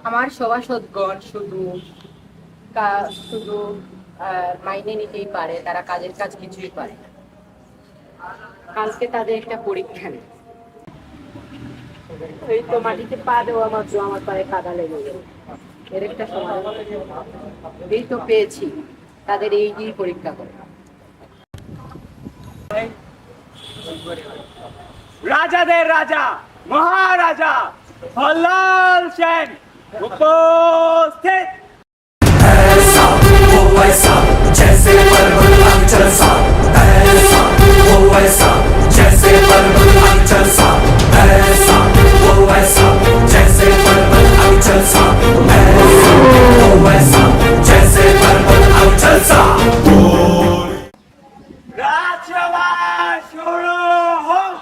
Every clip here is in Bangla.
আমার সভাসদগণ শুধু মাইনে নিতেই পারে, তারা কাজের কাজ কিছুই পারে না। কালকে তাদের একটা পরীক্ষা নেই। এই তো মাটিতে পা দেওয়া মাত্র আমার পায়ে কাদা লেগে গেল। এর একটা সমাধান এই তো পেয়েছি, তাদের এই দিয়ে পরীক্ষা করে। রাজাদের রাজা মহারাজা হল্লাল সেন উপস্থিত। ऐसा वो वैसा जैसे पर्वत अंचल सा, ऐसा वो वैसा जैसे पर्वत अंचल सा, ऐसा वो वैसा जैसे पर्वत अंचल सा, ऐसा वो वैसा जैसे पर्वत अंचल सा। রাজসভা শুরু হোক।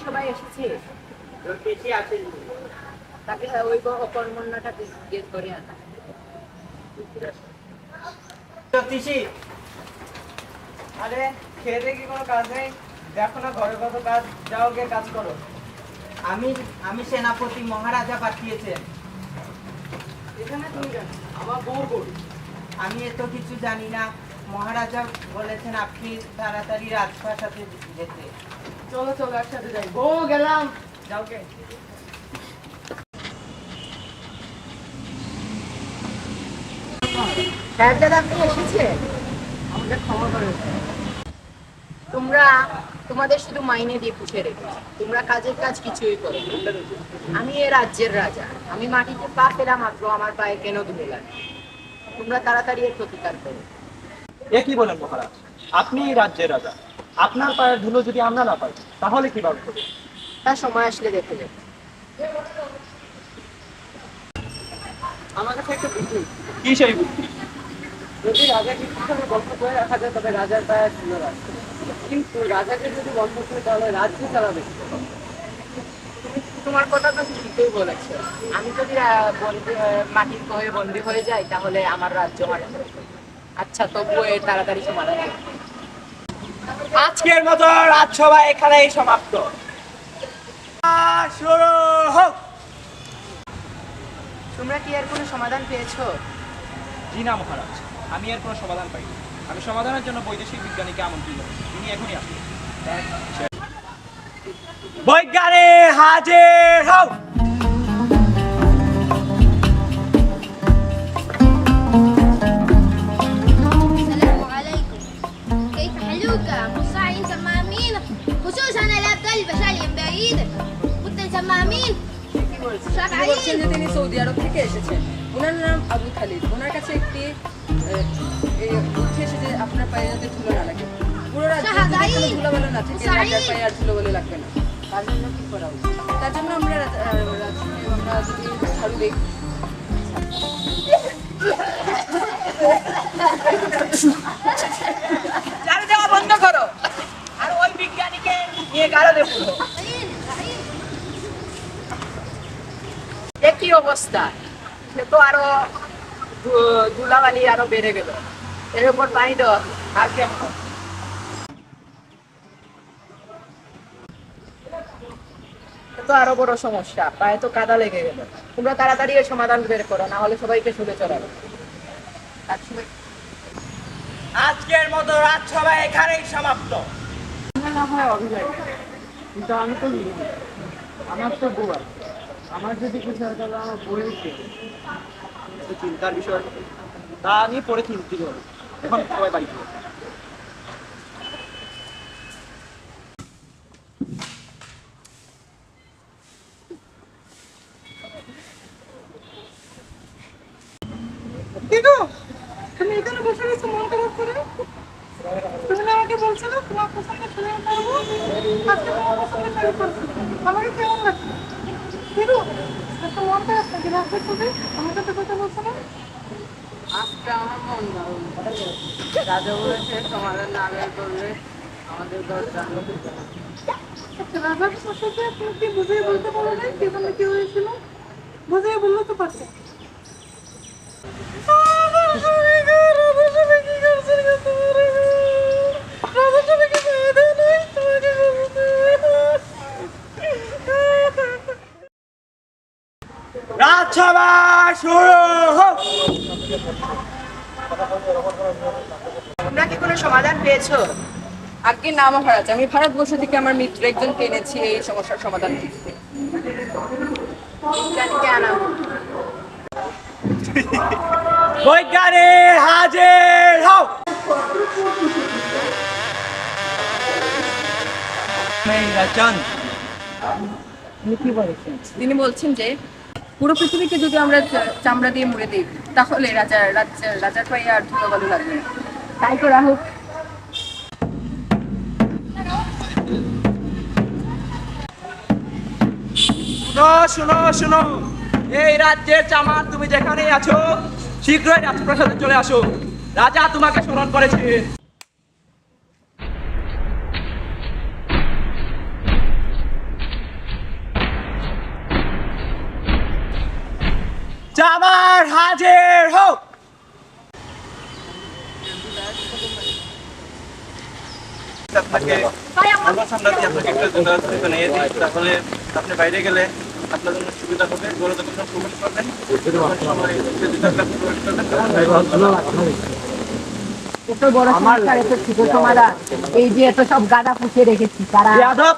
সবাই এসেছে। বেশি আছেন তাকে ওই অকর্মণ্যটাকে জিজ্ঞেস করে আনা। জ্যোতিষী, আরে খেতে কি কোনো কাজ নেই? দেখো না ঘরে কত কাজ, যাও গিয়ে কাজ করো। আমি আমি সেনাপতি মহারাজা পাঠিয়েছেন। এখানে তুমি জানো আমার বউ বল। আমি এত কিছু জানি না, মহারাজা বলেছেন আপনি তাড়াতাড়ি রাজপ্রাসাদে যেতে। চলো চলো একসাথে যাই। ও গেলাম, যাও গে। সাহেবজাদা আপনি এসেছে? আমাদের ক্ষমা করে দাও। তোমাদের শুধু মাইনে দিয়ে পুষে রেখেছি, তোমরা কাজের কাজ কিছুই করো না। আমি এ রাজ্যের রাজা, আমি মাটিতে পা ফেলা মাত্র আমার পায়ে কেন ধুলো লাগে? তোমরা তাড়াতাড়ি এর প্রতিকার করো। এ কি বলেন মহারাজ, আপনি এই রাজ্যের রাজা, আপনার পায়ের ধুলো যদি আমরা না পাই তাহলে কিভাবে হবে? তার সময় আসলে দেখে যাবে। আমার কাছে একটা বুদ্ধি। কি সেই বুদ্ধি? যদি রাজাকে কিভাবে বন্ধ করে রাখা যায় তবে রাজার পায়ে ধুলো লাগবে, কিন্তু রাজাকে যদি বন্ধ করে তাহলে রাজ্য চালাবে কি করে? তোমার কথা তো ঠিকই বলেছ। আমি যদি মাটির হয়ে বন্দী হয়ে যাই তাহলে আমার রাজ্য হারাবে। আচ্ছা, তবুও এর তাড়াতাড়ি সমাধান করো। আজকের মতো রাজসভা এখানেই সমাপ্ত। শুরু হোক। তোমরা কি এর কোনো সমাধান পেয়েছো? জি না মহারাজ, আমি এর কোনো সমাধান পাইনি। আমি সমাধানের জন্য বৈদেশিক বিজ্ঞানীকে আমন্ত্রিত, তিনি এখনই আসবেন। বৈজ্ঞানিক হাজির হোক। السلام عليكم. كيف حلوك مصاعين تمامين خصوصا الابطال البشريين بعيد كنت تمامين তিনি বলছেন যে তিনি সৌদি আরব থেকে এসেছেন। ওনার নাম আবু খালিদ। ওনার কাছে একটি বুদ্ধি এসেছে আপনার পায়ে যাতে ধুলো না লাগে। পুরো রাজ্যে যদি কোনো ধুলোবালি না থাকে রাজার পায়ে আর ধুলোবালি লাগবে না। তার জন্য কি করা উচিত? তার জন্য আমরা যদি ঝাড়ু দিই। ঝাড়ু দেওয়া বন্ধ করো, আর ওই বিজ্ঞানীকে নিয়ে গাড়ো পুরো। একই অবস্থা, সে তো আরো ধুলাবালি আরো বেড়ে গেল। এর উপর পানি দেওয়া আর কেমন? তো আরো বড় সমস্যা, পায়ে তো কাদা লেগে গেল। তোমরা তাড়াতাড়ি এর সমাধান বের করো, না হলে সবাইকে শুনে চড়াবে। আজকের মতো রাজসভা এখানেই সমাপ্ত। না হয় অভিনয়, কিন্তু আমি তো আমার তো বউ আছে। আমার যদি কিছু হয় তাহলে আমার বউয়ের কি হবে? তো চিন্তার বিষয়, তা নিয়ে পরে চিন্তিত হবে। এখন সবাই বাড়ি যাবে। তুমি এখানে বসে রয়েছো মন খারাপ করে? তুমি না আমাকে বলছো না তোমার পছন্দ শুনে পারবো? আজকে তোমার পছন্দ শুনে পারবো। আমাকে কেমন লাগছে? কিন্তু একটা মন খারাপ থাকে রাখবে তুমি আমার সাথে কথা বলছো না? আজকে আমার মন দারুণ। রাজা বলেছে সমাধান না বের করলে আমাদের দরজা আচ্ছা, রাজার সাথে আপনি কি বুঝিয়ে বলতে পারো না কিভাবে কি হয়েছিল? বুঝিয়ে বললে তো পারতেন। রাজসভা শুরু হোক। তোমরা কি কোনো সমাধান পেয়েছো? আগে না মহারাজ, আমি ভারতবর্ষ থেকে আমার মিত্র একজনকে এনেছি এই সমস্যার সমাধান করতে। বিজ্ঞানীকে আনা হোক। বৈজ্ঞানিক হাজির হোক। তিনি বলছেন যে পুরো পৃথিবীকে যদি আমরা চামড়া দিয়ে মুড়ে দিই তাহলে রাজার পায়ে আর ধুলোবালু লাগবে না। তাই করা হোক। শুনো শুনো শুনো, এই রাজ্যের চামার তুমি যেখানেই আছো শীঘ্রই রাজপ্রাসাদে চলে আসো, রাজা তোমাকে স্মরণ করেছে। চামার হাজির হোক। আপনাকে আমার সামনে দিয়ে আপনাকে একটা জোড়া বানিয়ে দিই, তাহলে আপনি বাইরে গেলে আপনার জন্য সুবিধা হবে। গরু যখন প্রবেশ করবেন এত বড় সমস্যার এত ছোট সমাধান, এই যে এত সব গাদা পুষে রেখেছি তারা বিয়াদব,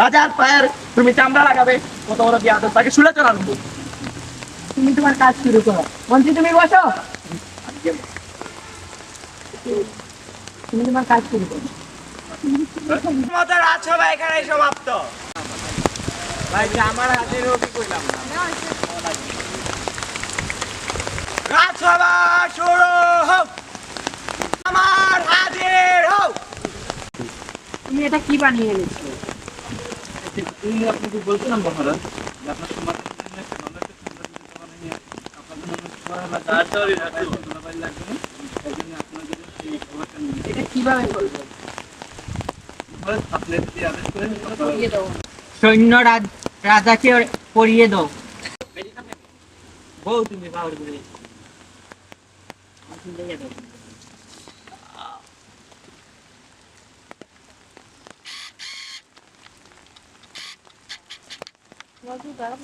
রাজার পায়ের তুমি চামড়া লাগাবে, কত বড় বিয়াদব, তাকে শুলে চড়ানো। তুমি তোমার কাজ শুরু করো। মন্ত্রী তুমি বসো, তুমি তোমার কাজ শুরু করো। আমাদের রাজসভা এখানেই সমাপ্ত। ভাই আমার হাজির কি কইলাম না। রাজসভা শুরু হোক। আমার হাজির হোক। তুমি এটা কি বানিয়ে এনেছো? তিনি আপনাকে বলছিলাম মহারাজ যে আপনার সমাজ একটা ভালো একটা সুন্দর বানিয়ে আপনার জন্য লাগবে না, এই জন্য আপনাদের এই খবরটা নিয়ে এটা কিভাবে করবো? আপনি যদি আদেশ করেন দিয়ে দাও। সৈন্য রাজাকে পরিয়ে দাও। বউ তুমি বাউর করে রাজু দাঁড়ান।